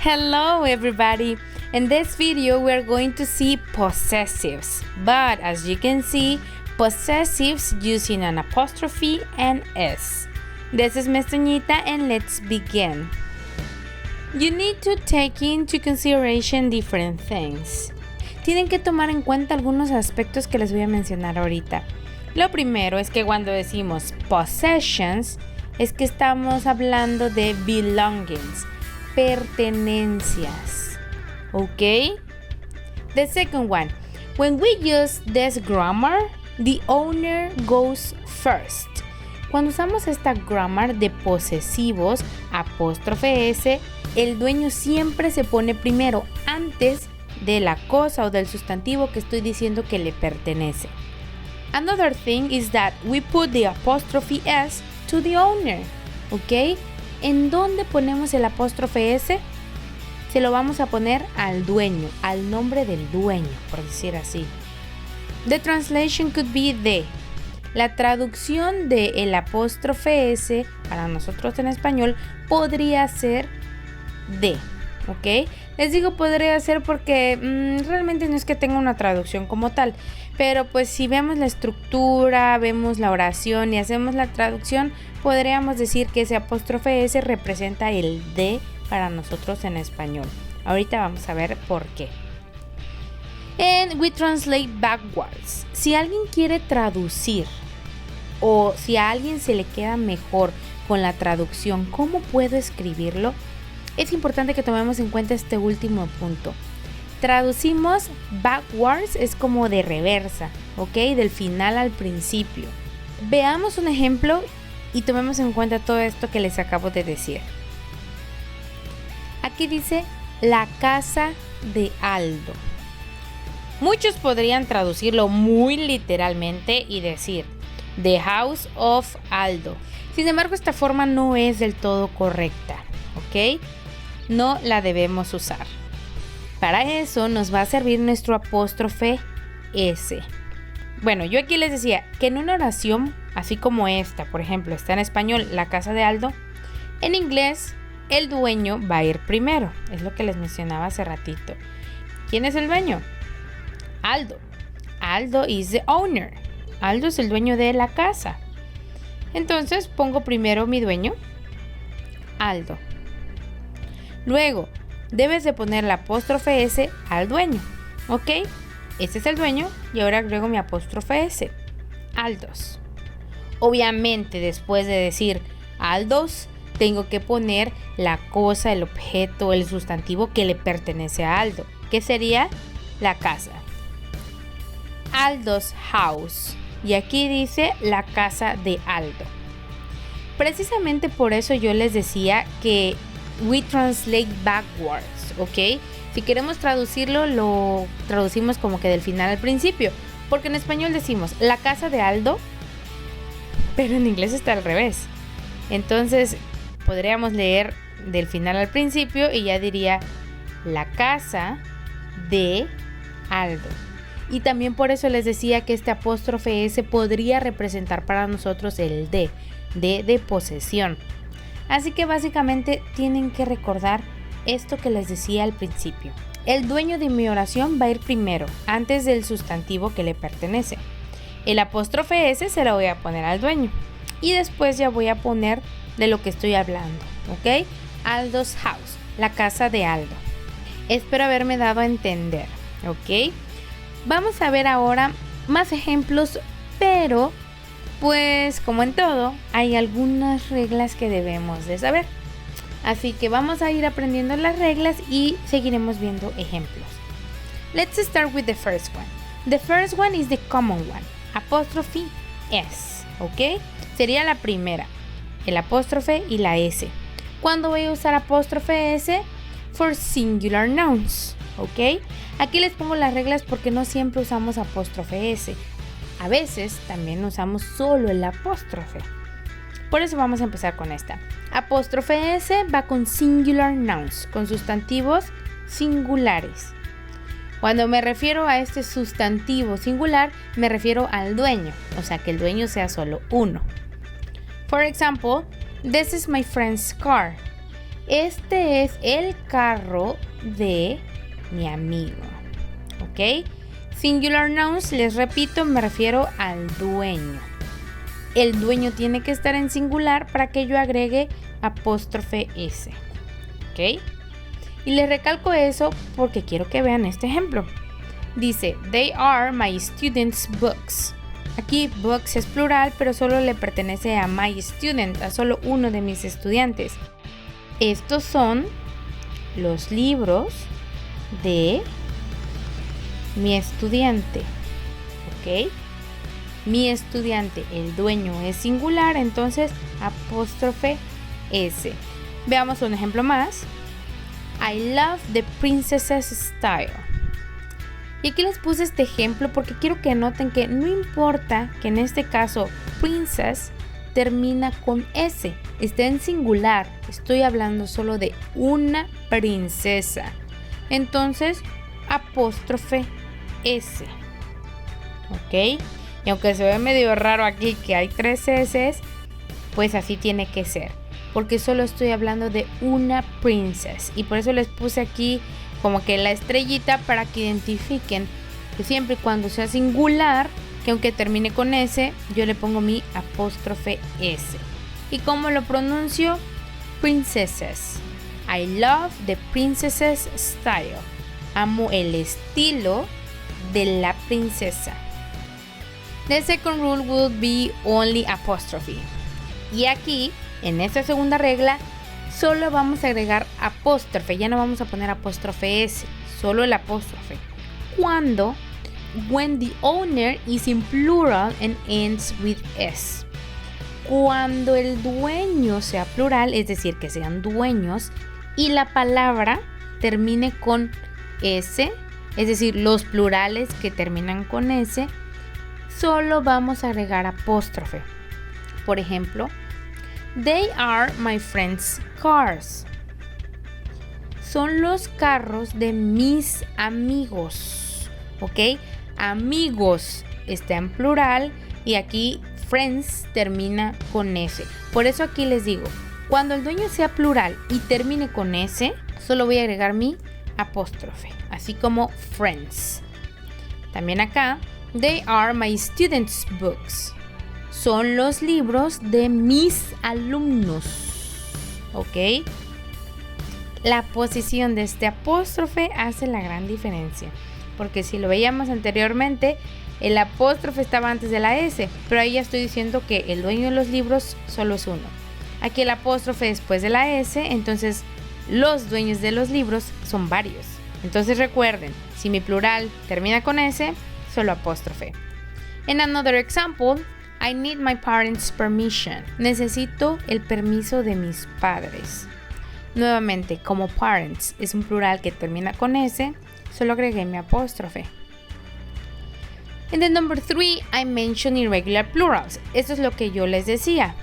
Hello everybody! In this video we are going to see possessives, but as you can see, possessives using an apostrophe and S. This is Miss Toñita and let's begin. You need to take into consideration different things. Tienen que tomar en cuenta algunos aspectos que les voy a mencionar ahorita. Lo primero es que cuando decimos possessions, es que estamos hablando de belongings, pertenencias. ¿Ok? The second one, when we use this grammar, the owner goes first. Cuando usamos esta grammar de posesivos, apóstrofe S, el dueño siempre se pone primero, antes de la cosa o del sustantivo que estoy diciendo que le pertenece. Another thing is that we put the apostrophe S to the owner. ¿Ok? ¿En dónde ponemos el apóstrofe S? Se lo vamos a poner al dueño, al nombre del dueño, por decir así. The translation could be the. La traducción de el apóstrofe S para nosotros en español podría ser de. ¿Ok? Les digo podría ser porque realmente no es que tenga una traducción como tal. Pero pues si vemos la estructura, vemos la oración y hacemos la traducción, podríamos decir que ese apóstrofe S representa el de para nosotros en español. Ahorita vamos a ver por qué. And we translate backwards. Si alguien quiere traducir o si a alguien se le queda mejor con la traducción, ¿cómo puedo escribirlo? Es importante que tomemos en cuenta este último punto. Traducimos backwards, es como de reversa, ¿ok? Del final al principio. Veamos un ejemplo y tomemos en cuenta todo esto que les acabo de decir. Aquí dice la casa de Aldo. Muchos podrían traducirlo muy literalmente y decir The house of Aldo. Sin embargo, esta forma no es del todo correcta, ¿ok? No la debemos usar. Para eso nos va a servir nuestro apóstrofe S. Bueno, yo aquí les decía que en una oración, así como esta, por ejemplo, está en español, la casa de Aldo, en inglés, el dueño va a ir primero. Es lo que les mencionaba hace ratito. ¿Quién es el dueño? Aldo. Aldo is the owner. Aldo es el dueño de la casa. Entonces pongo primero mi dueño, Aldo. Luego, debes de poner la apóstrofe S al dueño, ¿ok? Este es el dueño y ahora agrego mi apóstrofe S, Aldos. Obviamente, después de decir Aldos, tengo que poner la cosa, el objeto, el sustantivo que le pertenece a Aldo, que sería la casa. Aldo's house. Y aquí dice la casa de Aldo. Precisamente por eso yo les decía que we translate backwards, ¿ok? Si queremos traducirlo, lo traducimos como que del final al principio. Porque en español decimos la casa de Aldo, pero en inglés está al revés. Entonces podríamos leer del final al principio y ya diría la casa de Aldo. Y también por eso les decía que este apóstrofe S podría representar para nosotros el de posesión. Así que básicamente tienen que recordar esto que les decía al principio. El dueño de mi oración va a ir primero, antes del sustantivo que le pertenece. El apóstrofe S se lo voy a poner al dueño. Y después ya voy a poner de lo que estoy hablando, ¿ok? Aldo's house, la casa de Aldo. Espero haberme dado a entender, ¿ok? Vamos a ver ahora más ejemplos, pero pues como en todo, hay algunas reglas que debemos de saber. Así que vamos a ir aprendiendo las reglas y seguiremos viendo ejemplos. Let's start with the first one. The first one is the common one, apóstrofe S, ¿ok? Sería la primera, el apóstrofe y la S. ¿Cuándo voy a usar apóstrofe S? For singular nouns, ¿ok? Aquí les pongo las reglas porque no siempre usamos apóstrofe S. A veces también usamos solo el apóstrofe. Por eso vamos a empezar con esta. Apóstrofe S va con singular nouns, con sustantivos singulares. Cuando me refiero a este sustantivo singular, me refiero al dueño, o sea que el dueño sea solo uno. For example, this is my friend's car. Este es el carro de mi amigo. ¿Ok? Singular nouns, les repito, me refiero al dueño. El dueño tiene que estar en singular para que yo agregue apóstrofe S. ¿Ok? Y les recalco eso porque quiero que vean este ejemplo. Dice, they are my students' books. Aquí books es plural, pero solo le pertenece a my student, a solo uno de mis estudiantes. Estos son los libros de mi estudiante. ¿Ok? Mi estudiante, el dueño es singular, entonces apóstrofe S. Veamos un ejemplo más. I love the princess's style. Y aquí les puse este ejemplo porque quiero que noten que no importa que en este caso princess termina con S, está en singular, estoy hablando solo de una princesa. Entonces, apóstrofe S. ¿Ok? Y aunque se ve medio raro aquí que hay 3 S, pues así tiene que ser. Porque solo estoy hablando de una princess. Y por eso les puse aquí como que la estrellita para que identifiquen que siempre y cuando sea singular, que aunque termine con S, yo le pongo mi apóstrofe S. ¿Y cómo lo pronuncio? Princesses. I love the princess's style. Amo el estilo de la princesa. The second rule would be only apostrophe. Y aquí, en esta segunda regla, solo vamos a agregar apóstrofe. Ya no vamos a poner apóstrofe S, solo el apóstrofe. When the owner is in plural and ends with S. Cuando el dueño sea plural, es decir, que sean dueños, y la palabra termine con S, es decir, los plurales que terminan con S, solo vamos a agregar apóstrofe. Por ejemplo, they are my friends' cars. Son los carros de mis amigos. ¿Ok? Amigos está en plural y aquí friends termina con S. Por eso aquí les digo, cuando el dueño sea plural y termine con S, solo voy a agregar mi apóstrofe, así como friends. También acá, they are my students' books. Son los libros de mis alumnos. ¿Ok? La posición de este apóstrofe hace la gran diferencia. Porque si lo veíamos anteriormente, el apóstrofe estaba antes de la S. Pero ahí ya estoy diciendo que el dueño de los libros solo es uno. Aquí el apóstrofe después de la S, entonces los dueños de los libros son varios. Entonces recuerden, si mi plural termina con S, solo apóstrofe. En another example, I need my parents' permission. Necesito el permiso de mis padres. Nuevamente, como parents es un plural que termina con S, solo agregué mi apóstrofe. En the number 3, I mention irregular plurals. Esto es lo que yo les decía.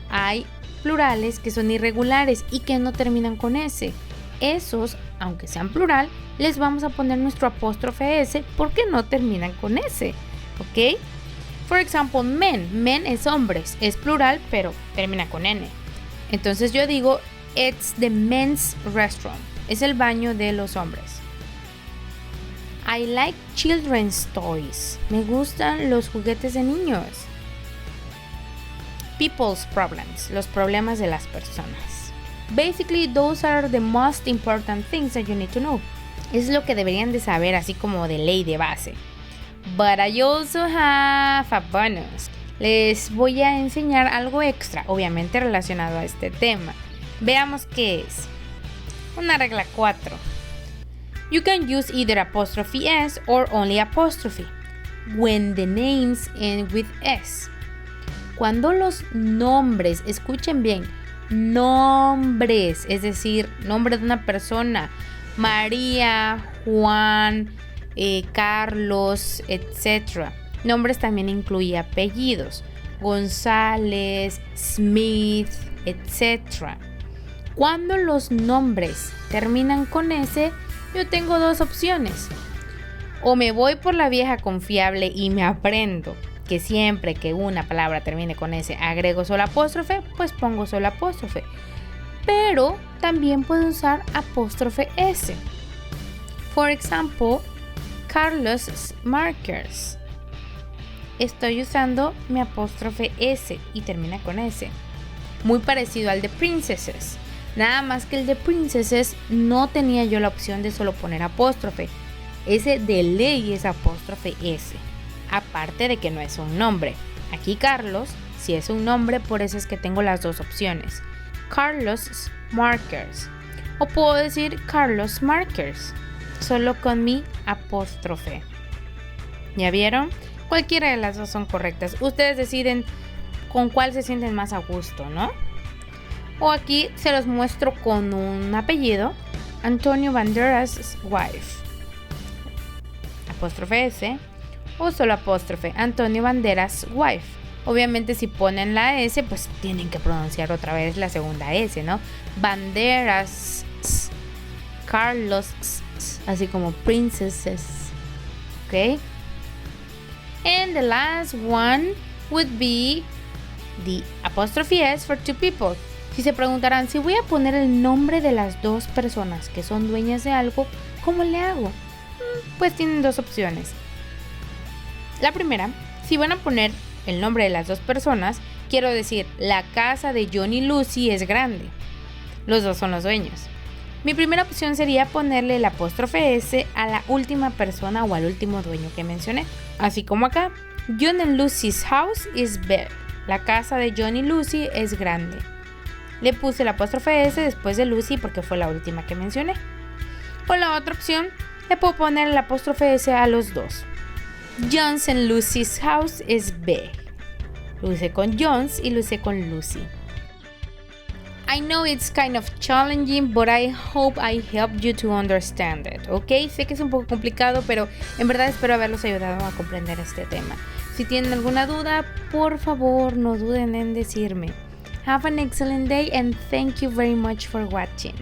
Hay plurales que son irregulares y que no terminan con S. Esos, aunque sean plural, les vamos a poner nuestro apóstrofe S porque no terminan con S. ¿Ok? For example, men. Men es hombres. Es plural, pero termina con N. Entonces yo digo, it's the men's restroom. Es el baño de los hombres. I like children's toys. Me gustan los juguetes de niños. People's problems. Los problemas de las personas. Basically, those are the most important things that you need to know. Es lo que deberían de saber, así como de ley de base. But I also have a bonus. Les voy a enseñar algo extra, obviamente relacionado a este tema. Veamos qué es. Una regla 4. You can use either apostrophe S or only apostrophe when the names end with S. Cuando los nombres, escuchen bien, nombres, es decir, nombre de una persona, María, Juan, Carlos, etc. Nombres también incluye apellidos, González, Smith, etc. Cuando los nombres terminan con S, yo tengo dos opciones. O me voy por la vieja confiable y me aprendo que siempre que una palabra termine con S agrego solo apóstrofe, pues pongo solo apóstrofe. pero también puedo usar apóstrofe S. For example, Carlos Markers. Estoy usando mi apóstrofe S y termina con S. Muy parecido al de Princesses. Nada más que el de Princesses no tenía yo la opción de solo poner apóstrofe. Ese de ley es apóstrofe S. Aparte de que no es un nombre. Aquí Carlos sí es un nombre, por eso es que tengo las dos opciones. Carlos Markers. O puedo decir Carlos Markers, solo con mi apóstrofe. ¿Ya vieron? Cualquiera de las dos son correctas. Ustedes deciden con cuál se sienten más a gusto, ¿no? O aquí se los muestro con un apellido. Antonio Banderas' wife. Apóstrofe S. O solo apóstrofe. Antonio Banderas' wife. Obviamente si ponen la S, pues tienen que pronunciar otra vez la segunda S, ¿no? Banderas, Carlos, así como princesses, ¿ok? And the last one would be the apostrophe S for two people. Si se preguntarán, si voy a poner el nombre de las dos personas que son dueñas de algo, ¿cómo le hago? Pues tienen dos opciones. La primera, si van a poner el nombre de las dos personas, quiero decir, la casa de John y Lucy es grande. Los dos son los dueños. Mi primera opción sería ponerle el apóstrofe S a la última persona o al último dueño que mencioné. Así como acá, John and Lucy's house is big. La casa de John y Lucy es grande. Le puse el apóstrofe S después de Lucy porque fue la última que mencioné. O la otra opción, le puedo poner el apóstrofe S a los dos. John's and Lucy's house is big. Lo usé con John's y lo usé con Lucy. I know it's kind of challenging, but I hope I helped you to understand it, ¿ok? Sé que es un poco complicado, pero en verdad espero haberlos ayudado a comprender este tema. Si tienen alguna duda, por favor, no duden en decirme. Have an excellent day and thank you very much for watching.